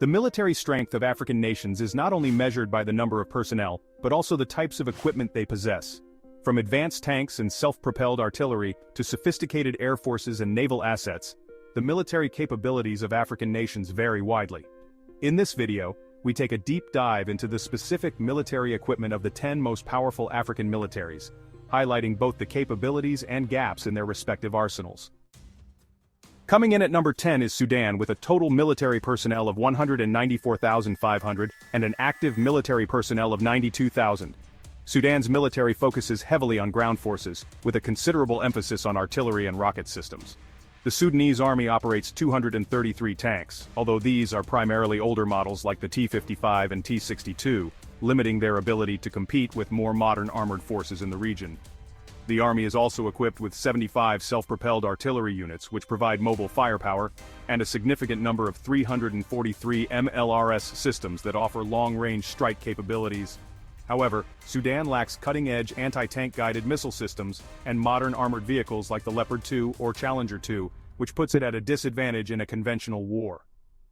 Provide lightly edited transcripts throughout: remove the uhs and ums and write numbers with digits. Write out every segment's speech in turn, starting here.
The military strength of African nations is not only measured by the number of personnel, but also the types of equipment they possess. From advanced tanks and self-propelled artillery to sophisticated air forces and naval assets, the military capabilities of African nations vary widely. In this video, we take a deep dive into the specific military equipment of the 10 most powerful African militaries, highlighting both the capabilities and gaps in their respective arsenals. Coming in at number 10 is Sudan with a total military personnel of 194,500 and an active military personnel of 92,000. Sudan's military focuses heavily on ground forces, with a considerable emphasis on artillery and rocket systems. The Sudanese army operates 233 tanks, although these are primarily older models like the T-55 and T-62, limiting their ability to compete with more modern armored forces in the region. The army is also equipped with 75 self-propelled artillery units which provide mobile firepower, and a significant number of 343 MLRS systems that offer long-range strike capabilities. However, Sudan lacks cutting-edge anti-tank guided missile systems and modern armored vehicles like the Leopard 2 or Challenger 2, which puts it at a disadvantage in a conventional war.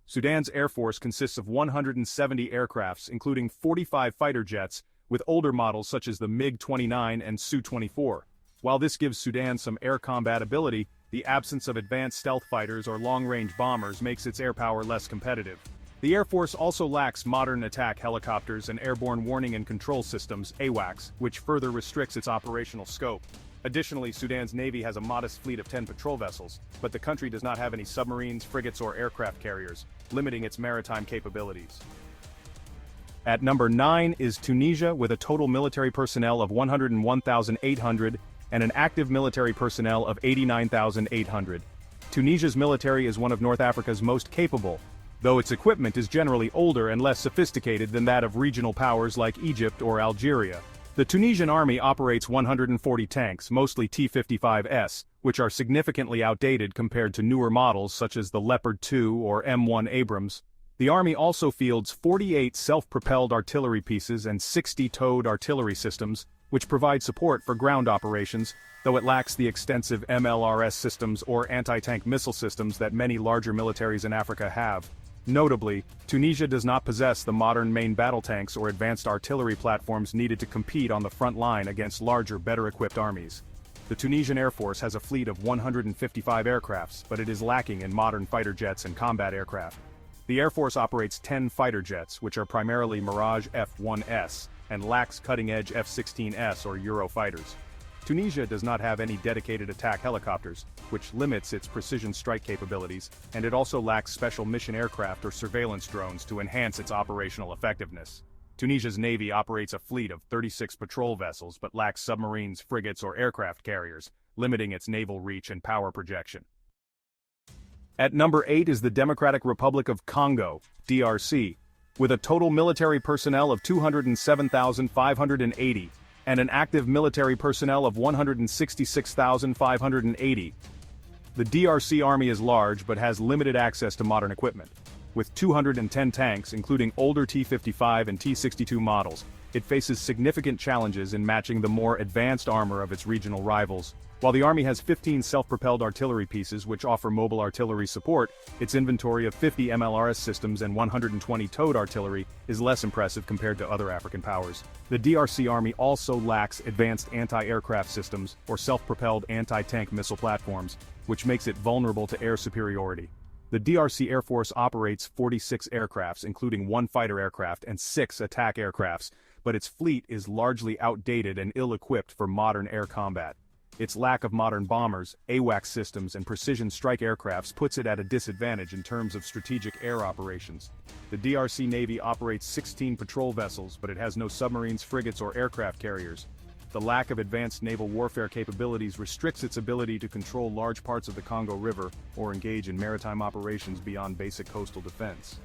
Sudan's air force consists of 170 aircrafts, including 45 fighter jets, with older models such as the MiG-29 and Su-24. While this gives Sudan some air combat ability, the absence of advanced stealth fighters or long-range bombers makes its air power less competitive. The Air Force also lacks modern attack helicopters and airborne warning and control systems (AWACS), which further restricts its operational scope. Additionally, Sudan's Navy has a modest fleet of 10 patrol vessels, but the country does not have any submarines, frigates, or aircraft carriers, limiting its maritime capabilities. At number 9 is Tunisia with a total military personnel of 101,800 and an active military personnel of 89,800. Tunisia's military is one of North Africa's most capable, though its equipment is generally older and less sophisticated than that of regional powers like Egypt or Algeria. The Tunisian army operates 140 tanks, mostly T-55s, which are significantly outdated compared to newer models such as the Leopard 2 or M1 Abrams. The army also fields 48 self-propelled artillery pieces and 60 towed artillery systems, which provide support for ground operations, though it lacks the extensive MLRS systems or anti-tank missile systems that many larger militaries in Africa have. Notably, Tunisia does not possess the modern main battle tanks or advanced artillery platforms needed to compete on the front line against larger, better-equipped armies. The Tunisian Air Force has a fleet of 155 aircrafts, but it is lacking in modern fighter jets and combat aircraft. The Air Force operates 10 fighter jets, which are primarily Mirage F-1S, and lacks cutting-edge F-16S or Eurofighters. Tunisia does not have any dedicated attack helicopters, which limits its precision strike capabilities, and it also lacks special mission aircraft or surveillance drones to enhance its operational effectiveness. Tunisia's Navy operates a fleet of 36 patrol vessels but lacks submarines, frigates, or aircraft carriers, limiting its naval reach and power projection. At number 8 is the Democratic Republic of Congo, DRC, with a total military personnel of 207,580 and an active military personnel of 166,580. The DRC army is large but has limited access to modern equipment. With 210 tanks, including older T-55 and T-62 models, it faces significant challenges in matching the more advanced armor of its regional rivals. While the army has 15 self-propelled artillery pieces which offer mobile artillery support, its inventory of 50 MLRS systems and 120 towed artillery is less impressive compared to other African powers. The DRC army also lacks advanced anti-aircraft systems or self-propelled anti-tank missile platforms, which makes it vulnerable to air superiority. The DRC Air Force operates 46 aircrafts, including 1 fighter aircraft and 6 attack aircrafts, but its fleet is largely outdated and ill-equipped for modern air combat. Its lack of modern bombers, AWACS systems, and precision strike aircrafts puts it at a disadvantage in terms of strategic air operations. The DRC Navy operates 16 patrol vessels, but it has no submarines, frigates, or aircraft carriers. The lack of advanced naval warfare capabilities restricts its ability to control large parts of the Congo River or engage in maritime operations beyond basic coastal defense.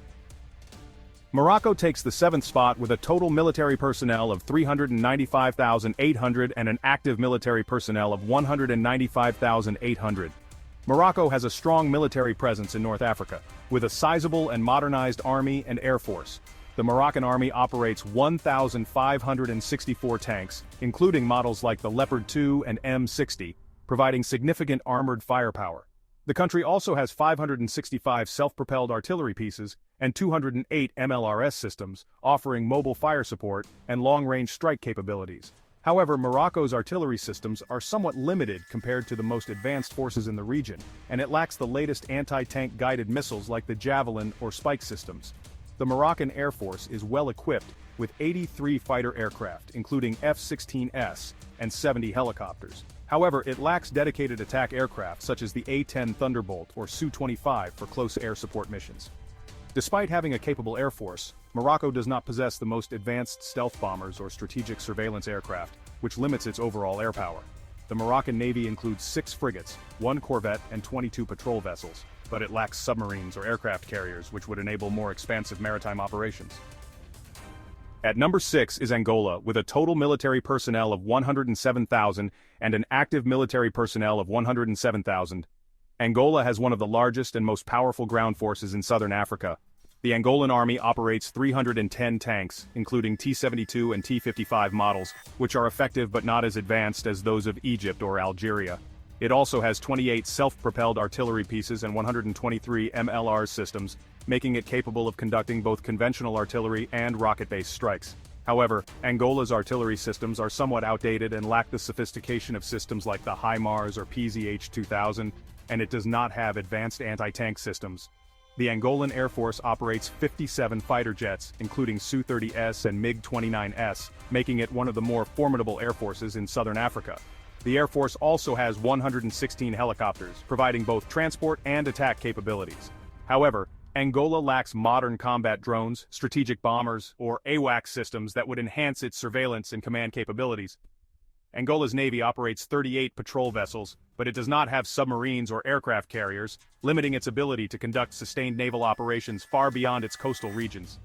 Morocco takes the 7th spot with a total military personnel of 395,800 and an active military personnel of 195,800. Morocco has a strong military presence in North Africa, with a sizable and modernized army and air force. The Moroccan army operates 1,564 tanks, including models like the Leopard 2 and M60, providing significant armored firepower. The country also has 565 self-propelled artillery pieces and 208 MLRS systems, offering mobile fire support and long-range strike capabilities. However, Morocco's artillery systems are somewhat limited compared to the most advanced forces in the region, and it lacks the latest anti-tank guided missiles like the Javelin or Spike systems. The Moroccan Air Force is well equipped with 83 fighter aircraft, including F-16S and 70 helicopters. However, it lacks dedicated attack aircraft such as the A-10 Thunderbolt or Su-25 for close air support missions. Despite having a capable air force, Morocco does not possess the most advanced stealth bombers or strategic surveillance aircraft, which limits its overall air power. The Moroccan Navy includes 6 frigates, 1 corvette and 22 patrol vessels, but it lacks submarines or aircraft carriers which would enable more expansive maritime operations. At number 6 is Angola, with a total military personnel of 107,000 and an active military personnel of 107,000. Angola has one of the largest and most powerful ground forces in southern Africa. The Angolan army operates 310 tanks, including T-72 and T-55 models, which are effective but not as advanced as those of Egypt or Algeria. It also has 28 self-propelled artillery pieces and 123 MLR systems, making it capable of conducting both conventional artillery and rocket-based strikes. However, Angola's artillery systems are somewhat outdated and lack the sophistication of systems like the HIMARS or PZH-2000, and it does not have advanced anti-tank systems. The Angolan Air Force operates 57 fighter jets, including Su-30S and MiG-29S, making it one of the more formidable air forces in southern Africa. The Air Force also has 116 helicopters, providing both transport and attack capabilities. However, Angola lacks modern combat drones, strategic bombers, or AWACS systems that would enhance its surveillance and command capabilities. Angola's Navy operates 38 patrol vessels, but it does not have submarines or aircraft carriers, limiting its ability to conduct sustained naval operations far beyond its coastal regions.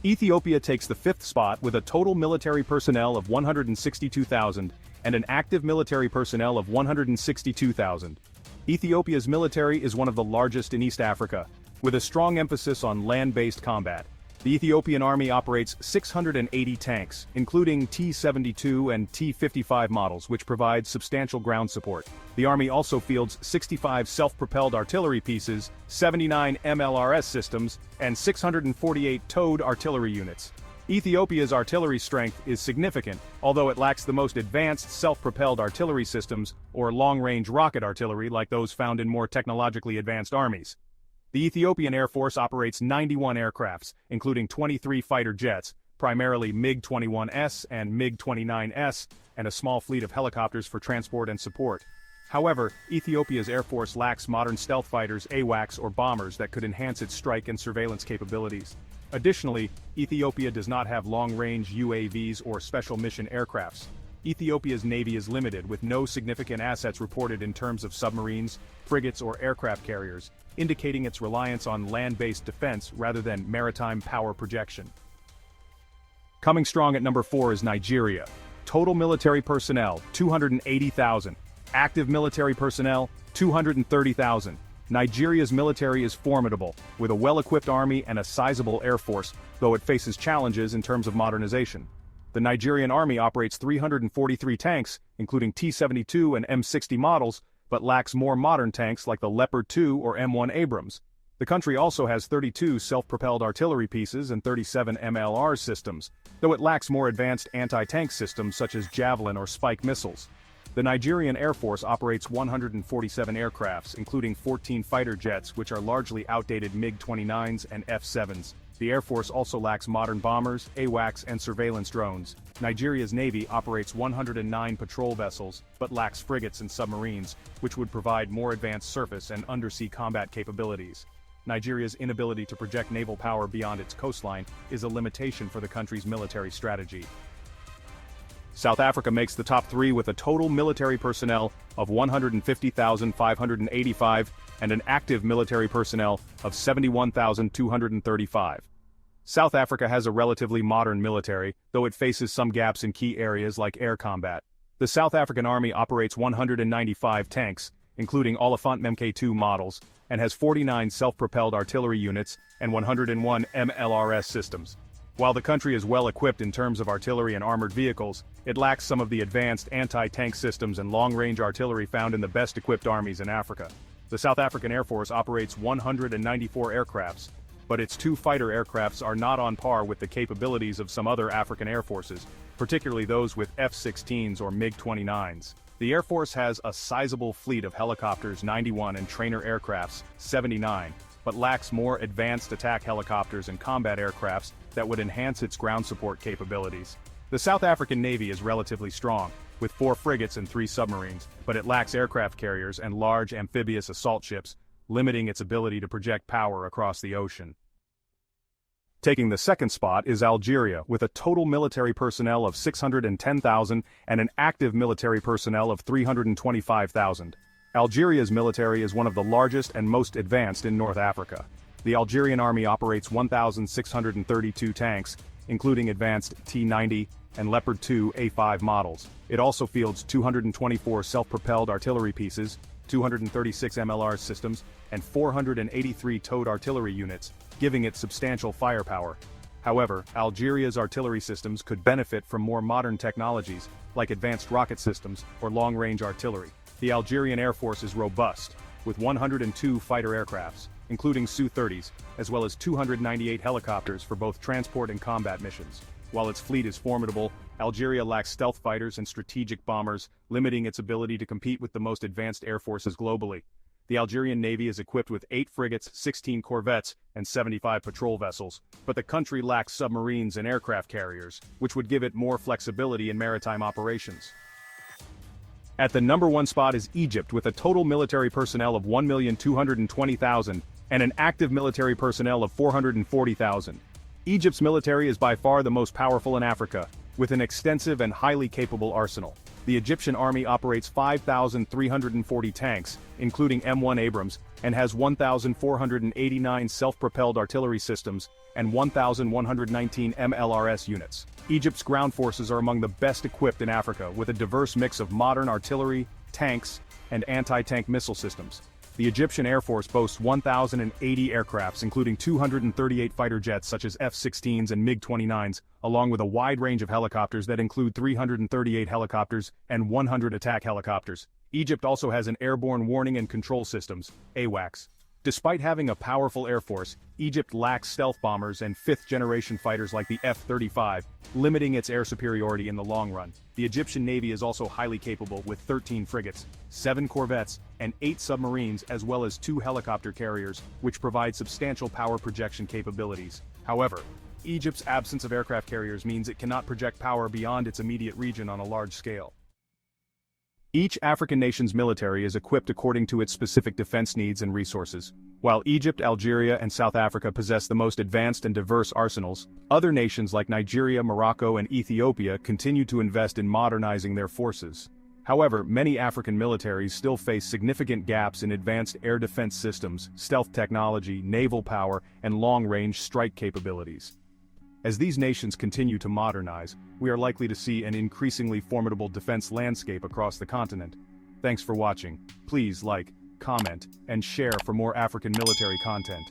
Ethiopia takes the 5th spot with a total military personnel of 162,000 and an active military personnel of 162,000. Ethiopia's military is one of the largest in East Africa, with a strong emphasis on land-based combat. The Ethiopian army operates 680 tanks, including T-72 and T-55 models, which provide substantial ground support. The army also fields 65 self-propelled artillery pieces, 79 MLRS systems, and 648 towed artillery units. Ethiopia's artillery strength is significant, although it lacks the most advanced self-propelled artillery systems or long-range rocket artillery like those found in more technologically advanced armies. The Ethiopian Air Force operates 91 aircrafts, including 23 fighter jets, primarily MiG-21S and MiG-29S, and a small fleet of helicopters for transport and support. However, Ethiopia's Air Force lacks modern stealth fighters, AWACS, or bombers that could enhance its strike and surveillance capabilities. Additionally, Ethiopia does not have long-range UAVs or special mission aircrafts. Ethiopia's navy is limited, with no significant assets reported in terms of submarines, frigates, or aircraft carriers, indicating its reliance on land-based defense rather than maritime power projection. Coming strong at number 4 is Nigeria. Total military personnel, 280,000. Active military personnel, 230,000. Nigeria's military is formidable, with a well-equipped army and a sizable air force, though it faces challenges in terms of modernization. The Nigerian army operates 343 tanks, including T-72 and M60 models, but lacks more modern tanks like the Leopard 2 or M1 Abrams. The country also has 32 self-propelled artillery pieces and 37 MLR systems, though it lacks more advanced anti-tank systems such as Javelin or Spike missiles. The Nigerian Air Force operates 147 aircrafts, including 14 fighter jets, which are largely outdated MiG-29s and F-7s. The Air Force also lacks modern bombers, AWACS, and surveillance drones. Nigeria's Navy operates 109 patrol vessels, but lacks frigates and submarines, which would provide more advanced surface and undersea combat capabilities. Nigeria's inability to project naval power beyond its coastline is a limitation for the country's military strategy. South Africa makes the top 3 with a total military personnel of 150,585 and an active military personnel of 71,235. South Africa has a relatively modern military, though it faces some gaps in key areas like air combat. The South African Army operates 195 tanks, including Oliphant Mk2 models, and has 49 self-propelled artillery units and 101 MLRS systems. While the country is well equipped in terms of artillery and armored vehicles, it lacks some of the advanced anti-tank systems and long-range artillery found in the best-equipped armies in Africa. The South African Air Force operates 194 aircrafts, but its 2 fighter aircrafts are not on par with the capabilities of some other African air forces, particularly those with F-16s or MiG-29s. The Air Force has a sizable fleet of helicopters 91 and trainer aircrafts 79, but lacks more advanced attack helicopters and combat aircrafts that would enhance its ground support capabilities. The South African Navy is relatively strong, with 4 frigates and 3 submarines, but it lacks aircraft carriers and large amphibious assault ships, limiting its ability to project power across the ocean. Taking the second spot is Algeria, with a total military personnel of 610,000 and an active military personnel of 325,000. Algeria's military is one of the largest and most advanced in North Africa. The Algerian army operates 1,632 tanks, including advanced T-90 and Leopard 2 A5 models. It also fields 224 self-propelled artillery pieces, 236 MLR systems, and 483 towed artillery units, giving it substantial firepower. However, Algeria's artillery systems could benefit from more modern technologies, like advanced rocket systems or long-range artillery. The Algerian Air Force is robust, with 102 fighter aircrafts, including Su-30s, as well as 298 helicopters for both transport and combat missions. While its fleet is formidable, Algeria lacks stealth fighters and strategic bombers, limiting its ability to compete with the most advanced air forces globally. The Algerian Navy is equipped with 8 frigates, 16 corvettes, and 75 patrol vessels, but the country lacks submarines and aircraft carriers, which would give it more flexibility in maritime operations. At the number 1 spot is Egypt, with a total military personnel of 1,220,000 and an active military personnel of 440,000. Egypt's military is by far the most powerful in Africa, with an extensive and highly capable arsenal. The Egyptian army operates 5,340 tanks, including M1 Abrams, and has 1,489 self-propelled artillery systems and 1,119 MLRS units. Egypt's ground forces are among the best equipped in Africa, with a diverse mix of modern artillery, tanks, and anti-tank missile systems. The Egyptian Air Force boasts 1,080 aircrafts, including 238 fighter jets such as F-16s and MiG-29s, along with a wide range of helicopters that include 338 helicopters and 100 attack helicopters. Egypt also has an airborne warning and control systems, AWACS. Despite having a powerful air force, Egypt lacks stealth bombers and 5th-generation fighters like the F-35, limiting its air superiority in the long run. The Egyptian Navy is also highly capable, with 13 frigates, 7 corvettes, and 8 submarines, as well as 2 helicopter carriers, which provide substantial power projection capabilities. However, Egypt's absence of aircraft carriers means it cannot project power beyond its immediate region on a large scale. Each African nation's military is equipped according to its specific defense needs and resources. While Egypt, Algeria, and South Africa possess the most advanced and diverse arsenals, other nations like Nigeria, Morocco, and Ethiopia continue to invest in modernizing their forces. However, many African militaries still face significant gaps in advanced air defense systems, stealth technology, naval power, and long-range strike capabilities. As these nations continue to modernize, we are likely to see an increasingly formidable defense landscape across the continent. Thanks for watching. Please like, comment, and share for more African military content.